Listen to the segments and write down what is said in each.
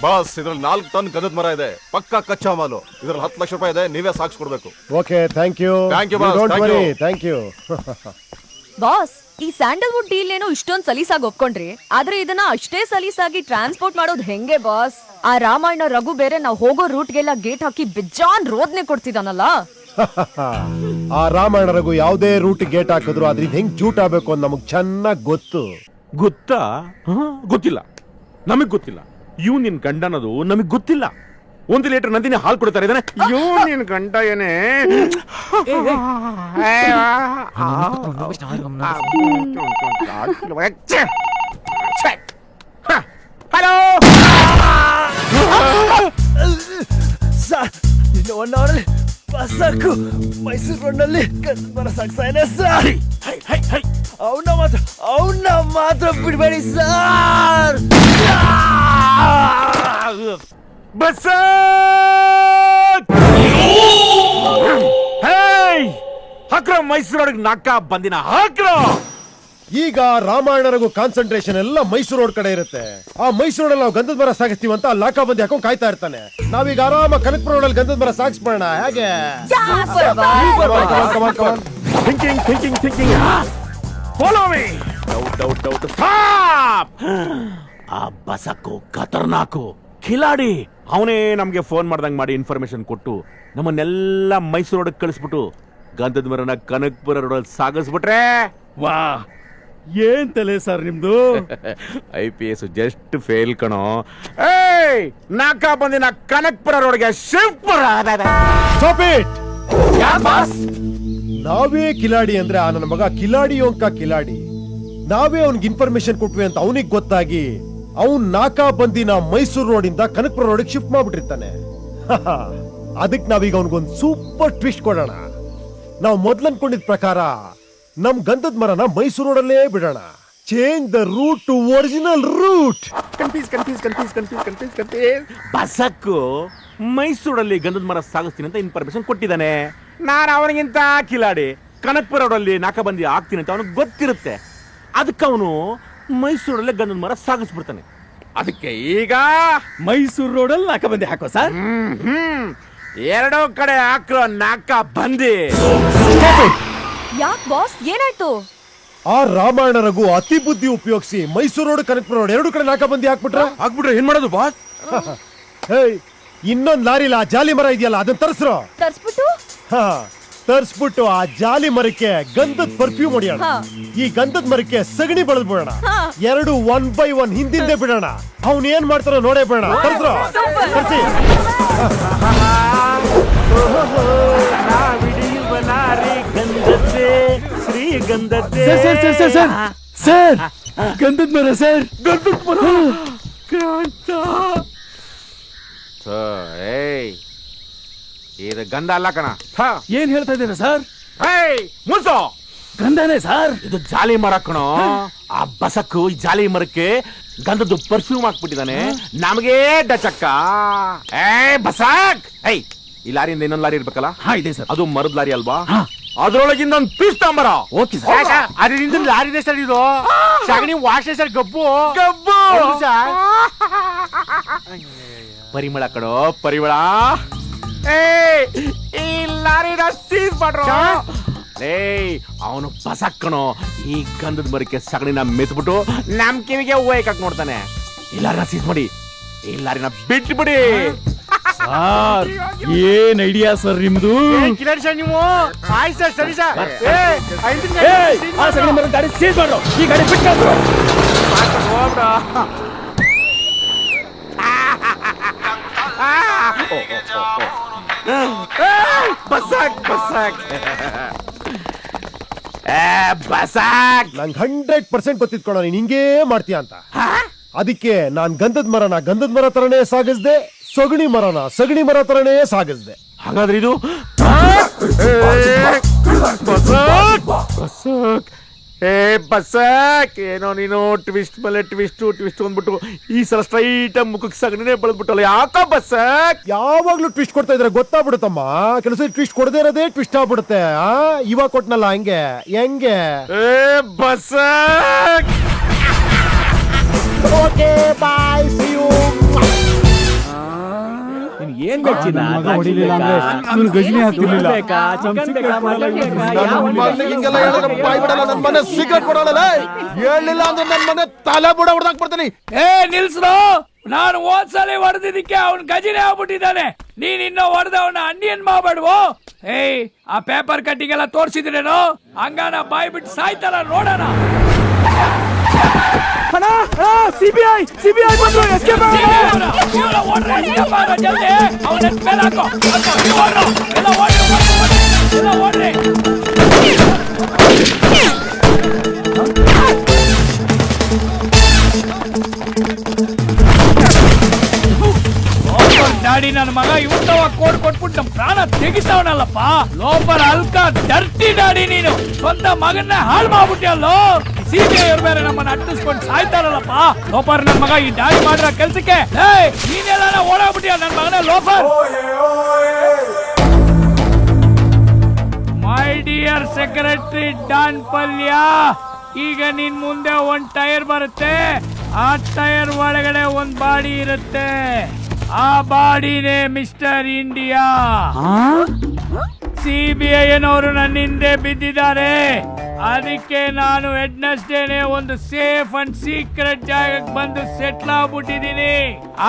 Boss ಇದ್ರಲ್ಲಿ 4 ton ಗಂಧದ ಮರ ಇದೆ, ಪಕ್ಕಾ ಕಚ್ಚಾ ಮಾಲು. ಇದ್ರಲ್ಲಿ 10 ಲಕ್ಷ ರೂಪಾಯಿ ಇದೆ, ನೀವೇ ಸಾಗಿಸ್ಕೊಡ್ಬೇಕು. Okay, thank you. Thank you. Boss, ಈ ಸ್ಯಾಂಡಲ್ವುಡ್ ಡೀಲ್ ಏನೋ ಇಷ್ಟೊಂದು ಸಲೀಸಾಗಿ ಒಪ್ಕೊಂಡ್ರಿ, ಆದ್ರೆ ಇದನ್ನ ಅಷ್ಟೇ ಸಲೀಸಾಗಿ ಟ್ರಾನ್ಸ್ಪೋರ್ಟ್ ಮಾಡೋದು ಹೆಂಗೆ ಬಾಸ್? ಆ ರಾಮಾಯಣ ರಘು ಬೇರೆ ನಾವು ಹೋಗೋ ರೂಟ್ಗೆಲ್ಲ ಗೇಟ್ ಹಾಕಿ ಬಿಜ್ಜಾನ್ ರೋದ್ನೆ ಕೊಡ್ತಿದಾನಲ್ಲ. ಆ ರಾಮಾಯಣ ರಘು ಯಾವುದೇ ರೂಟ್ ಗೇಟ್ ಹಾಕಿದ್ರು ಅದ್ರ ಹೆಂಗ್ ಜೂಟ್ ಆಗ್ಬೇಕು ಅಂತ ನಮಗ್ ಚೆನ್ನಾಗ್ ಗೊತ್ತು. ಗೊತ್ತಾ? ಗೊತ್ತಿಲ್ಲ, ನಮಗ್ ಗೊತ್ತಿಲ್ಲ. ಇವ್ ನಿನ್ ಗಂಡ ಅನ್ನೋದು ನಮಗ್ ಗೊತ್ತಿಲ್ಲ. 1 ಲೀಟರ್ ನಂದಿನಿ ಹಾಲು ಕೊಡ್ತಾರೆ ಇದಾನೆ. ಇವ್ ನಿನ್ ಗಂಡ ಏನೇ? ಹಲೋ, ಬಸ್ಸಾಕು ಮೈಸೂರು ರೋಡ್ನಲ್ಲಿ ಮರ ಸಾಕ್ಸಾಯನೆ ಸರ್. ಅವನ್ನ ಮಾತ್ರ ಬಿಡಬೇಡಿ ಸರ್. ಬಸ್ ಹಾಕ್ರ ಮೈಸೂರೊಳಗೆ ನಾಕ ಬಂದಿನ ಹಾಕ್ರ. ಈಗ ರಾಮಾಯಣರಿಗೂ ಕಾನ್ಸಂಟ್ರೇಷನ್ ಎಲ್ಲ ಮೈಸೂರು ರೋಡ್ ಕಡೆ ಇರುತ್ತೆ. ಆ ಮೈಸೂರಲ್ಲಿ ನಾವು ಗಂಧದ ಮರ ಸಾಗಿಸ್ತೀವಿ ಅಂತ ಲಾಕ ಬಂದಿ ಹಾಕೊಂಡು ಕಾಯ್ತಾ ಇರ್ತಾನೆ. ನಾವೀಗ ಆರಾಮ ಕನಕಪುರ ರೋಡಲ್ಲಿ ಗಂಧದ ಮರ ಸಾಗಿಸ್ಬೋಣ. ಹೇಗೆ? Thinking follow me. Doubt stop. ಆ ಬಸಕ್ಕು ಖತರ್ನಾಕು ಖಿಲಾಡಿ. ಅವನೇ ನಮ್ಗೆ ಫೋನ್ ಮಾಡ್ದಂಗ್ ಮಾಡಿ ಇನ್ಫಾರ್ಮೇಶನ್ ಕೊಟ್ಟು ನಮ್ಮನ್ನೆಲ್ಲ ಮೈಸೂರು ರೋಡ್ ಕಳಿಸ್ಬಿಟ್ಟು ಗಂಧದ ಮರನ ಕನಕಪುರ ರೋಡಲ್ಲಿ ಸಾಗಿಸ್ಬಿಟ್ರೆ, ವಾ, ಏನ್ ತಲೆ ಸರ್ ನಿಮ್ದು? IPS ಜಸ್ಟ್ ಫೇಲ್ ಕಣೋ. ನಾಕ ಬಂದಿನ ಕನಕಪುರ ರೋಡ್ಗೆ ಶಿಫ್ಟ್. ನಾವೇ ಕಿಲಾಡಿ ಅಂದ್ರೆ ಆ ನನ್ನ ಮಗ ಕಿಲಾಡಿ ಅಂಕ ಕಿಲಾಡಿ. ನಾವೇ ಅವನ್ಗೆ ಇನ್ಫಾರ್ಮೇಶನ್ ಕೊಟ್ವಿ ಅಂತ ಅವನಿಗೆ ಗೊತ್ತಾಗಿ ಅವನ್ ನಾಕಾ ಬಂದಿನ ಮೈಸೂರು ರೋಡಿಂದ ಕನಕಪುರ ರೋಡಿಗೆ ಶಿಫ್ಟ್ ಮಾಡ್ಬಿಟ್ಟಿರ್ತಾನೆ. ಅದಕ್ಕೆ ನಾವೀಗ ಅವನಿಗೊಂದು ಸೂಪರ್ ಟ್ವಿಸ್ಟ್ ಕೊಡೋಣ. ನಾವು ಮೊದ್ಲು ಅನ್ಕೊಂಡಿದ್ ಪ್ರಕಾರ ನಮ್ ಗಂಧದ ಮರನ ಮೈಸೂರು ರೋಡಲ್ಲೇ ಬಿಡೋಣ. Change the route to original route. ಬಸಕ್ಕು ಮೈಸೂರಲ್ಲಿ ಗಂಧದ ಮರ ಸಾಗಿಸ್ತೀನಿ ಅಂತ ಇನ್ಫಾರ್ಮೇಶನ್ ಕೊಟ್ಟಿದ್ದಾನೆ. ನಾನು ಅವನಿಗಿಂತ ಕಿಲಾಡಿ. ಕನಕಪುರ ರೋಡಲ್ಲಿ ನಾಕಬಂದಿ ಆಗ್ತೀನಿ ಅಂತ ಅವನಿಗೆ ಗೊತ್ತಿರುತ್ತೆ. ಅದಕ್ಕೆ ಅವನು ಮೈಸೂರಲ್ಲೇ ಗಂಧದ ಮರ ಸಾಗಿಸ್ಬಿಡ್ತಾನೆ. ಅದಕ್ಕೆ ಈಗ ಮೈಸೂರು ರೋಡಲ್ಲಿ ನಾಕಬಂದಿ ಹಾಕೋ ಸರ್. ಎರಡೂ ಕಡೆ ಹಾಕೋ ನಾಕ ಬಂದಿ. ಯಾಕ್ ಬಾಸ್, ಏನಾಯ್ತು? ಆ ರಾಮಾಯಣ ರಘು ಅತಿ ಬುದ್ಧಿ ಉಪಯೋಗಿಸಿ ಮೈಸೂರು ರೋಡ್ ಕನಕಪುರ ರೋಡ್ 2 ಕಡೆ ನಾಕ ಬಂದಿ ಹಾಕ್ಬಿಟ್ರೆ ಏನ್ ಮಾಡೋದು ಬಾಸ್? ಇನ್ನೊಂದ್ ಲಾರಿಲ ಆ ಜಾಲಿ ಮರ ಇದೆಯಲ್ಲ ಅದನ್ನ ತರಿಸ್ಬಿಟ್ಟು ಆ ಜಾಲಿ ಮರಕ್ಕೆ ಗಂಧದ ಪರ್ಫ್ಯೂಮ್ ಹೊಡಿಯೋಣ. ಈ ಗಂಧದ ಮರಕ್ಕೆ ಸಗಣಿ ಬಳದ್ ಬಿಡೋಣ. 2 1 by 1 ಹಿಂದಿಂದೆ ಬಿಡೋಣ. ಅವ್ನ್ ಏನ್ ಮಾಡ್ತಾರೋ ನೋಡೇ ಬಿಡೋಣ. ತರ್ಸಿ. ಸರ್ ಗಂಧದ ಮರ ಸರ್, ಗಂಧದ ಮರ. ಇದು ಗಂಧ ಅಲ್ಲ ಕಣ. ಏನ್ ಹೇಳ್ತಾ ಇದ್ದೀರಾ ಸರ್? ಮುನ್ಸೋ, ಗಂಧನೇ ಸರ್. ಇದು ಜಾಲಿ ಮರ ಕಣೋ. ಆ ಬಸಕ್ಕು ಈ ಜಾಲಿ ಮರಕ್ಕೆ ಗಂಧದ್ದು ಪರ್ಫ್ಯೂಮ್ ಹಾಕ್ಬಿಟ್ಟಿದ್ದಾನೆ. ನಮಗೆ ಡಚಕ್ಕ. ಬಸಕ್, ಈ ಲಾರಿಯಿಂದ ಇನ್ನೊಂದು ಲಾರಿ ಇರ್ಬೇಕಲ್ಲ? ಇದೆ ಸರ್. ಅದು ಮರದ ಲಾರಿ ಅಲ್ವಾ? ಅದ್ರೊಳಗಿಂದ ಒಂದು ಪೀಸ್ ತಗೊಂಬರ. Okay sir. ಅದರಿಂದ ಲಾರಿದೆ ಸರ್ ಇದು. ಸಗಣಿ ವಾಶ್ ಸರ್. ಗಬ್ಬು ಪರಿಮಳ ಕಣೋ, ಪರಿಮಳ. ಈ ಲಾರಿನ ಸೀಸ್ ಮಾಡ್ರೋ. ಅವನು ಬಸಕ್ಕಣೋ ಈ ಗಂಧದ ಮರಕ್ಕೆ ಸಗಣಿನ ಮೆತ್ಬಿಟ್ಟು ನಮ್ ಕಿವಿಗೆ ಹೂವಕ್ಕೆ ನೋಡ್ತಾನೆ. ಈ ಲಾರಿನ ಸೀಸ್ ಮಾಡಿ, ಈ ಲಾರಿನ ಬಿಟ್ಬಿಡಿ. ಸರ್ ಏನ್ ಐಡಿಯಾ ಸರ್ ನಿಮ್ದು? ನೀವು ಆಯ್ತು ಸರ್, ಸರಿ ಸರ್. ಗಾಡಿ ಸೀಸ್ ಮಾಡ್ರು, ಈ ಗಾಡಿ ಬಿಟ್ಟು ನಂಗೆ 100% ಗೊತ್ತಿತ್ಕೊಳ್ಳೋ ನೀನ್ ಹಿಂಗೇ ಮಾಡ್ತೀಯ ಅಂತ. ಅದಕ್ಕೆ ನಾನ್ ಗಂಧದ ಮರ ತರನೇ ಸಾಗಿಸ್ದೆ, ಸಗಣಿ ಮರ ತರನೇ ಸಾಗಿಸ್ದೆ. ಹಾಗಾದ್ರೆ ಇದು ಬಸಕ್ ಏನೋ ನೀನು ಟ್ವಿಸ್ಟ್ ಮೇಲೆ ಟ್ವಿಸ್ಟ್ ಅಂದ್ಬಿಟ್ಟು ಈ ಸಲ ಸ್ಟ್ರೈಟ್ ಮುಖಕ್ಕೆ ಸಗಣಿನೇ ಬೆಳೆದ್ಬಿಟ್ಟಲ್ಲ. ಯಾಕೋ ಬಸಕ್ ಯಾವಾಗ್ಲೂ ಟ್ವಿಸ್ಟ್ ಕೊಡ್ತಾ ಇದ್ರೆ ಗೊತ್ತಾಗ್ಬಿಡುತ್ತಮ್ಮ. ಕೆಲಸ ಟ್ವಿಸ್ಟ್ ಕೊಡದೇ ಇರೋದೇ ಟ್ವಿಸ್ಟ್ ಆಗ್ಬಿಡುತ್ತೆ. ಇವಾಗ ಕೊಟ್ನಲ್ಲ ಹಂಗೆ ಹೆಂಗೆ? ಬಸಕ್. Okay bye, see you. ಏನ್ ಬೇಕು ಚಿನ್ನ? ಮಗ ಹೊಡಿಲಿಲ್ಲ ಅಂದ್ರೆ ಇವ್ನು ಗಜನಿ ಆಗ್ತಿರ್ಲಿಲ್ಲ. ಬೇಕಾ? ಚಿಕನ್ ಬೇಕಾ? ಮಟನ್ ಬೇಕಾ? ನನ್ನ ಮಗನಿಗೆ ಹಿಂಗೆಲ್ಲ ಹೇಳಿದ್ರೆ ಬಾಯ್ ಬಿಡಲ್ಲ, ನನ್ನ ಮನೆ ಸಿಗರೇಟ್ ಕೊಡಲ್ಲ. ಹೇಳಿಲ್ಲ ಅಂದ್ರೆ ನನ್ನ ಮನೆ ತಲೆ ಬುಡ ಹೊಡೆದಾಕ್ ಬರ್ತೀನಿ. ಏ ನಿಲ್ಸ್ರು, ನಾನು ಹೋದ್ಸಲಿ ಹೊಡೆದಿದ್ದಕ್ಕೆ ಅವ್ನ್ ಗಜಿನೇ ಆಗ್ಬಿಟ್ಟಿದ್ದಾನೆ. ನೀನ್ ಇನ್ನೂ ಹೊಡೆದವನ ಅನ್ಯನ್ ಮಾಡಬೇಡ್ವೋ. ಏಯ್, ಆ ಪೇಪರ್ ಕಟ್ಟಿಂಗ್ ಎಲ್ಲ ತೋರ್ಸಿದ್ರೇನು? ಹಂಗಾನ ಬಾಯ್ ಬಿಟ್ಟು ಸಾಯ್ತಾರ ನೋಡೋಣ. ಸಿಬಿಐ ಬಂದ್ರು, escape ಆಗೋಣ. ಇವ್ನ ಓಡ್ರಿ, escape ಆಗೋ ಜಲ್ದಿ. ಅವ್ನ ಮೇಲೆ ಹಾಕೋ, ನೀವು ಓಡ್ರು. ಎಲ್ಲ ಓಡ್ರಿ. ಡ್ಯಾಡಿ ನನ್ನ ಮಗ ಇವತ್ತವ ಕೋಡ್ ಕೊಟ್ಬಿಟ್ಟು ನಮ್ ಪ್ರಾಣ ತೆಗಿತಾವನಲ್ಲಪ್ಪ. ಲೋಪರ್ ಅಲ್ಕ ಡರ್ಟಿ ಡ್ಯಾಡಿ ನೀನು. ಸ್ವಂತ ಮಗನ್ನ ಹಾಳು ಮಾಡ್ಬಿಟ್ಟಿಯಲ್ಲೋ. ಸಿಬಿಐ ಅವ್ರ ಬೇರೆ ನಮ್ಮನ್ನ ಅಟ್ಟಿಸ್ಕೊಂಡು ಸಾಯ್ತಾರಲ್ಲಪ್ಪ. ಲೋಪರ್ ನನ್ ಮಗ ಈ ಡ್ಯಾಡಿ ಮಾಡಿರೋ ಕೆಲ್ಸಕ್ಕೆ ನೀನೆಲ್ಲ ಓಡಾಗ್ಬಿಟ್ಟಿಯ ನನ್ ಮಗನ ಲೋಪರ್. ಮೈ ಡಿಯರ್ ಸೆಕ್ರೆಟರಿ ಡಾನ್ ಪಲ್ಯ, ಈಗ ನಿನ್ ಮುಂದೆ ಒಂದ್ ಟೈರ್ ಬರುತ್ತೆ. ಆ ಟೈರ್ ಒಳಗಡೆ ಒಂದ್ ಬಾಡಿ ಇರುತ್ತೆ. ಆ ಬಾಡಿನೇ ಮಿಸ್ಟರ್ ಇಂಡಿಯಾ. ಸಿಬಿಐ ನವರು ನನ್ನ ಹಿಂದೆ ಬಿದ್ದಿದ್ದಾರೆ. ಅದಕ್ಕೆ ನಾನು ವೆಡ್ನೆಸ್ಡೇನೆ ಒಂದು ಸೇಫ್ ಅಂಡ್ ಸೀಕ್ರೆಟ್ ಜಾಗಕ್ಕೆ ಬಂದು ಸೆಟ್ಲ್ ಆಗ್ಬಿಟ್ಟಿದೀನಿ.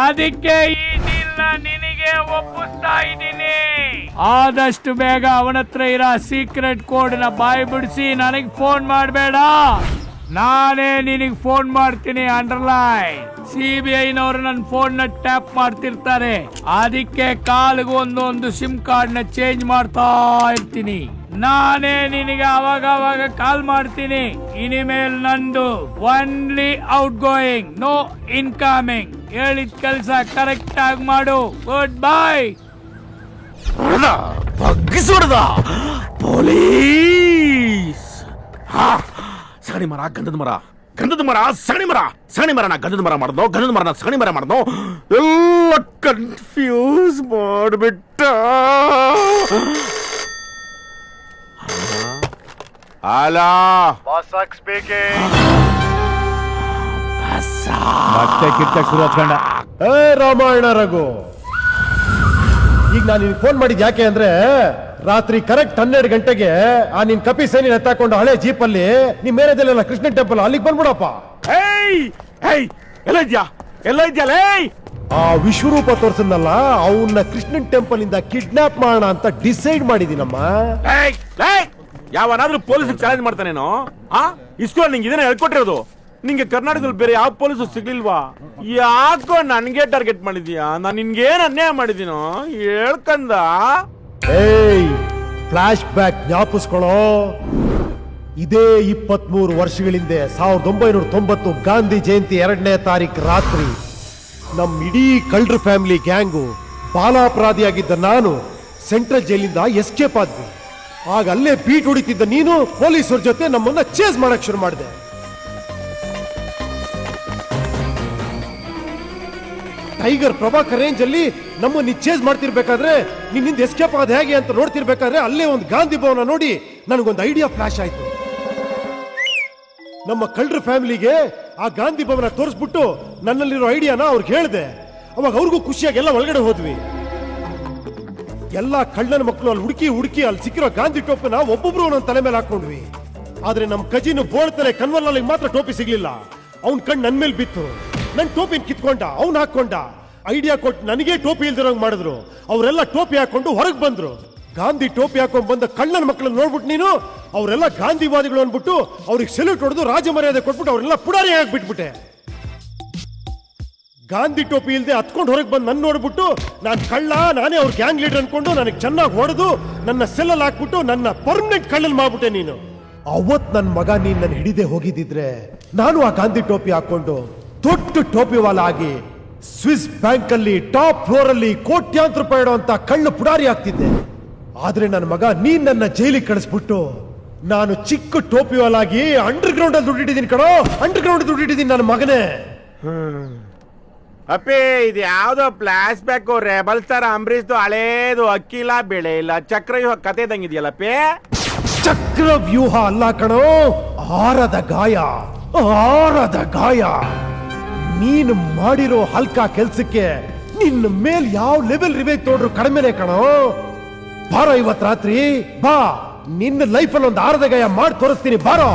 ಅದಕ್ಕೆ ಈ ಡೀಲ್ನ ನಿನಗೆ ಒಪ್ಪಿಸ್ತಾ ಇದ್ದೀನಿ. ಆದಷ್ಟು ಬೇಗ ಅವನ ಹತ್ರ ಇರೋ ಸೀಕ್ರೆಟ್ ಕೋಡ್ ನ ಬಾಯಿ ಬಿಡಿಸಿ ನನಗೆ ಫೋನ್ ಮಾಡಬೇಡ. ನಾನೇ ನಿನಗೆ ಫೋನ್ ಮಾಡ್ತೀನಿ. ಅಂಡರ್ಲೈನ್. ಸಿಬಿಐ ನವರು ನನ್ನ ಫೋನ್ ನ ಟ್ಯಾಪ್ ಮಾಡ್ತಿರ್ತಾರೆ. ಅದಕ್ಕೆ ಕಾಲಿಗೆ ಒಂದೊಂದು ಸಿಮ್ ಕಾರ್ಡ್ ನ ಚೇಂಜ್ ಮಾಡ್ತಾ ಇರ್ತೀನಿ. ನಾನೇ ನಿನಗೆ ಅವಾಗ ಕಾಲ್ ಮಾಡ್ತೀನಿ. ಇನಿಮೇಲ್ ನಂದು only outgoing, no incoming. ಹೇಳಿದ ಕೆಲಸ ಕರೆಕ್ಟ್ ಆಗಿ ಮಾಡು. Goodbye. ಬಗ್ಗಿಸೋಡ್ದ ಪೊಲೀಸ್. ಸಗಣಿ ಮರ, ಗಂಧದ ಮರ, ಗಂಧದ ಮರ, ಸಗಣಿ ಮರ, ಸಗಣಿ ಮರ. ನಾ ಗಂಧದ ಮರ ಮಾಡ್ದೋ, ಗಂಧದ ಮರ ಸಗಣಿ ಮರ ಮಾಡ್ದೋ. ಎಲ್ಲ ಕನ್ಫ್ಯೂಸ್ ಮಾಡ್ಬಿಟ್ಟ. ಹಲೋ ಮತ್ತೆ ಕಿರ್ಚಕ್ ಶುರು ಹಚ್ಕೊಂಡ. ಏ ರಾಮಾಯಣ ರಘು, ಈಗ ನಾನು ನಿನ್ ಫೋನ್ ಮಾಡಿದ್ ಯಾಕೆ ಅಂದ್ರೆ ರಾತ್ರಿ ಕರೆಕ್ಟ್ 12 ಗಂಟೆಗೆ ಆ ನಿನ್ ಕಪಿ ಸೇನಿ ಎತ್ತಾಕೊಂಡು ಹಳೆ ಜೀಪಲ್ಲಿ ನಿಮ್ ಮೇರೆದಲ್ಲೆಲ್ಲ ಕೃಷ್ಣನ್ ಟೆಂಪಲ್ ಅಲ್ಲಿಗೆ ಬಂದ್ಬಿಡಪ್ಪ. ಎಲ್ಲ ಇದ್ಯಾ ಲೇ? ಆ ವಿಶ್ವರೂಪ ತೋರ್ಸನ್ನಲ್ಲ, ಅವನ್ನ ಕೃಷ್ಣನ್ ಟೆಂಪಲ್ ಇಂದ ಕಿಡ್ನಾಪ್ ಮಾಡೋಣ ಅಂತ ಡಿಸೈಡ್ ಮಾಡಿದೀನಮ್ಮ. ಯಾವನಾದ್ರೂ ಪೊಲೀಸ್ ಚಾಲೆಂಜ್ ಮಾಡ್ತಾನೇನೋ? ಇಸ್ಕೋ ನಿಂಗೆ ಇದನ್ನ ಹೇಳ್ಕೊಟ್ಟಿರೋದು. ನಿಂಗೆ ಕರ್ನಾಟಕದಲ್ಲಿ ಬೇರೆ ಯಾವ ಪೊಲೀಸು ಸಿಗ್ಲಿಲ್ವಾ? ಯಾಕೋ ನನ್ಗೆ ಟಾರ್ಗೆಟ್ ಮಾಡಿದೀಯಾ? ನಾನು ನಿನ್ಗೇನ್ ಅನ್ಯಾಯ ಮಾಡಿದೀನೋ ಹೇಳ್ಕಂದ? ಏಯ್, ಫ್ಲಾಶ್ ಬ್ಯಾಕ್ ಜ್ಞಾಪಿಸ್ಕೊಳ್ಳೋ. ಇದೇ 23 ವರ್ಷಗಳಿಂದ 1990 ಗಾಂಧಿ ಜಯಂತಿ 2ನೇ ತಾರೀಕು ರಾತ್ರಿ ನಮ್ ಇಡೀ ಕಳ್ರ ಫ್ಯಾಮಿಲಿ ಗ್ಯಾಂಗು ಬಾಲಾಪರಾಧಿಯಾಗಿದ್ದ ನಾನು ಸೆಂಟ್ರಲ್ ಜೈಲಿಂದ ಎಸ್ಕೇಪ್ ಆದ್ವಿ. ಆಗ ಅಲ್ಲೇ ಬೀಟ್ ಹೊಡಿತಿದ್ದ ನೀನು ಪೊಲೀಸರ ಜೊತೆ ನಮ್ಮನ್ನ ಚೇಸ್ ಮಾಡಕ್ ಶುರು ಮಾಡಿದೆ. ಟೈಗರ್ ಪ್ರಭಾಕರ್ ರೇಂಜ್ ಅಲ್ಲಿ ನಮ್ಮನ್ನ ಚೇಸ್ ಮಾಡ್ತಿರ್ಬೇಕಾದ್ರೆ ನಿನ್ನಿಂದ ಎಸ್ಕೇಪ್ ಆದ ಹೇಗೆ ಅಂತ ನೋಡ್ತಿರ್ಬೇಕಾದ್ರೆ ಅಲ್ಲೇ ಒಂದು ಗಾಂಧಿ ಭವನ ನೋಡಿ ನನಗೊಂದು ಐಡಿಯಾ ಫ್ಲಾಶ್ ಆಯ್ತು. ನಮ್ಮ ಕಳ್ರ ಫ್ಯಾಮಿಲಿಗೆ ಆ ಗಾಂಧಿ ಭವನ ತೋರಿಸ್ಬಿಟ್ಟು ನನ್ನಲ್ಲಿರೋ ಐಡಿಯಾನ ಅವ್ರಿಗೆ ಹೇಳಿದೆ. ಅವಾಗ ಅವ್ರಿಗೂ ಖುಷಿಯಾಗಿ ಎಲ್ಲ ಒಳಗಡೆ ಹೋದ್ವಿ. ಎಲ್ಲ ಕಳ್ಳನ ಮಕ್ಕಳು ಅಲ್ಲಿ ಹುಡುಕಿ ಅಲ್ಲಿ ಸಿಕ್ಕಿರೋ ಗಾಂಧಿ ಟೋಪನ ಒಬ್ಬೊಬ್ರು ಒಂದೊಂದು ತಲೆ ಮೇಲೆ ಹಾಕೊಂಡ್ವಿ. ಆದ್ರೆ ನಮ್ ಕಜಿನ್ ಬೋಳ್ತಲೆ ಕನ್ವರ್ನಲ್ಲಿ ಮಾತ್ರ ಟೋಪಿ ಸಿಗ್ಲಿಲ್ಲ. ಅವ್ನ್ ಕಣ್ ನನ್ ಮೇಲೆ ಬಿತ್ತು. ನನ್ ಟೋಪಿನ ಕಿತ್ಕೊಂಡ, ಅವ್ನ್ ಹಾಕೊಂಡ. ಐಡಿಯಾ ಕೊಟ್ಟು ನನಗೆ ಟೋಪಿ ಇಲ್ದಿರೋಂಗ್ ಮಾಡಿದ್ರು. ಅವರೆಲ್ಲ ಟೋಪಿ ಹಾಕೊಂಡು ಹೊರಗೆ ಬಂದ್ರು. ಗಾಂಧಿ ಟೋಪಿ ಹಾಕೊಂಡ್ ಬಂದ ಕಳ್ಳನ ಮಕ್ಕಳನ್ನ ನೋಡ್ಬಿಟ್ಟು ನೀನು ಅವರೆಲ್ಲ ಗಾಂಧಿವಾದಿಗಳು ಅನ್ಬಿಟ್ಟು ಅವ್ರಿಗೆ ಸೆಲ್ಯೂಟ್ ಹೊಡೆದು ರಾಜ ಮರ್ಯಾದೆ ಕೊಟ್ಬಿಟ್ಟು ಅವರೆಲ್ಲ ಪುಡಾರಿ ಆಗಿ ಬಿಟ್ಬಿಟ್ಟೆ. ಗಾಂಧಿ ಟೋಪಿ ಇಲ್ದೆ ಹತ್ಕೊಂಡು ಹೊರಗೆ ಬಂದು ನನ್ನ ನೋಡ್ಬಿಟ್ಟು ನಾನ್ ಕಳ್ಳ, ನಾನೇ ಅವ್ರ ಗ್ಯಾಂಗ್ ಲೀಡರ್ ಅನ್ಕೊಂಡು ನನಗೆ ಚೆನ್ನಾಗಿ ಹೊಡೆದು ನನ್ನ ಸೆಲ್ಲಲ್ಲಿ ಹಾಕ್ಬಿಟ್ಟು ನನ್ನ ಪರ್ಮನೆಂಟ್ ಕಳ್ಳನ್ ಮಾಡ್ಬಿಟ್ಟೆ ನೀನು. ಅವತ್ ನನ್ ಮಗ ನೀನ್ ನನ್ನ ಹಿಡಿದೆ ಹೋಗಿದ್ದಿದ್ರೆ ನಾನು ಆ ಗಾಂಧಿ ಟೋಪಿ ಹಾಕೊಂಡು ದೊಡ್ಡ ಟೋಪಿ ವಾಲ ಆಗಿ ಸ್ವಿಸ್ ಬ್ಯಾಂಕ್ ಅಲ್ಲಿ ಟಾಪ್ ಫ್ಲೋರ್ ಅಲ್ಲಿ ಕೋಟ್ಯಾಂತರ ರೂಪಾಯಿ ಇಡುವಂತ ಕಳ್ಳ ಪುಡಾರಿ ಆಗ್ತಿದ್ದೆ. ಆದ್ರೆ ನನ್ನ ಮಗ ನೀನ್ ನನ್ನ ಜೈಲಿಗೆ ಕಳಿಸ್ಬಿಟ್ಟು ನಾನು ಚಿಕ್ಕ ಟೋಪಿ ವಾಲ ಆಗಿ ಅಂಡರ್ ಗ್ರೌಂಡ್ ಅಲ್ಲಿ ದುಡ್ಡಿಟ್ಟಿದ್ದೀನಿ ಕಣೋ. ಅಂಡರ್ ಗ್ರೌಂಡ್ ದುಡ್ಡಿಟ್ಟಿದ್ದೀನಿ ನನ್ನ ಮಗನೇ. ಅಪ್ಪಿ, ಇದು ಯಾವ್ದೋ ಫ್ಲಾಶ್ ಬ್ಯಾಕ್ ರೆಬಲ್ ಸ್ಟಾರ್ ಅಂಬರೀಶ್ದು ಹಳೇದು ಅಕ್ಕಿಲ್ಲ ಬೆಳೆ ಇಲ್ಲ ಚಕ್ರವ್ಯೂಹ ಕತೆ ಇದಂಗಿದೆಯಲ್ಲಪ್ಪಿ. ಚಕ್ರ ವ್ಯೂಹ ಅಲ್ಲ ಕಣೋ, ಆರದ ಗಾಯ. ಆರದ ಗಾಯ. ನೀನು ಮಾಡಿರೋ ಹಲ್ಕ ಕೆಲ್ಸಕ್ಕೆ ನಿನ್ನ ಮೇಲ್ ಯಾವ ಲೆವೆಲ್ ರಿವೇಜ್ ತೋಡ್ರು ಕಡಿಮೆನೆ ಕಣೋ. ಬಾರೋ ಇವತ್ ರಾತ್ರಿ ಬಾ, ನಿನ್ನ ಲೈಫಲ್ಲಿ ಒಂದು ಆರದಗಾಯ ಮಾಡಿ ತೋರಿಸ್ತೀನಿ ಬಾರೋ.